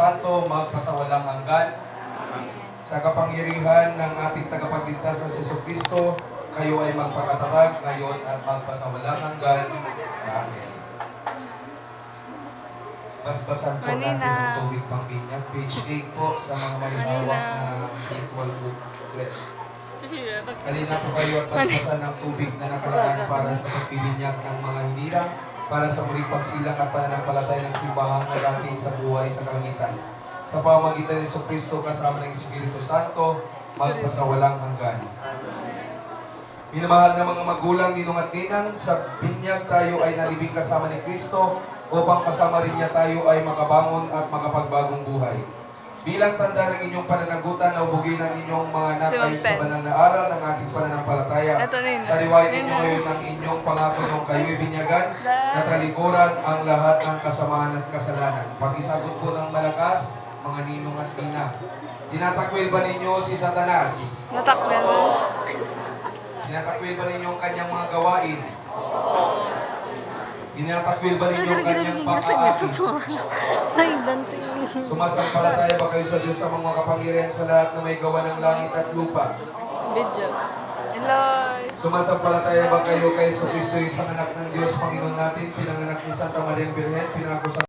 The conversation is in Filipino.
Santo, magpasawalang hanggan. Sa kapangyarihan ng ating tagapagligtas na si Jesucristo, kayo ay magpakatatag ngayon at magpasawalang hanggan. Amen. Basbasan po natin ang tubig pangbinyag. Page 8 po sa mga may hawak na virtual booklet. Halina po kayo at basbasan ang tubig na nakalaan para sa pagbibinyag ng mga hinirang, para sa muling pagsilang at pananampalataya ng simbahan na dating sa buhay sa kalangitan. Sa pamamagitan ni Jesucristo kasama ng Espiritu Santo, magpasawalang hanggan. Minamahal na mga magulang, ninong at ninang, sa binyag tayo ay nalibing kasama ni Kristo upang kasama rin niya tayo ay makabangon at makapagbagong buhay. Bilang tanda ng inyong pananagutan na ubugin ang inyong mga anak ay sa banal na aral ng ating pananampalataya. Sariwain ninyo ngayon ang inyong pangako nung kayo'y binyagan na talikuran ang lahat ng kasamaan at kasalanan. Pakisagot po ng malakas, mga ninong at ina. Tinatakwil ba ninyo si Satanas? Natakwil. Tinatakwil ba ninyo ang kanyang mga gawain? Tinatakwil ba ninyo ang kanyang pang-aakit? Ay, dante. Sumasampalataya ba kayo sa Diyos sa mga kapangyarihan sa lahat na may gawa ng langit at lupa? Video. Eloy. Sumasampalataya ba kayo kay Jesucristo, isang anak ng Diyos, Panginoon natin, pinanganak ni Santa Maria Birhen, pinako sa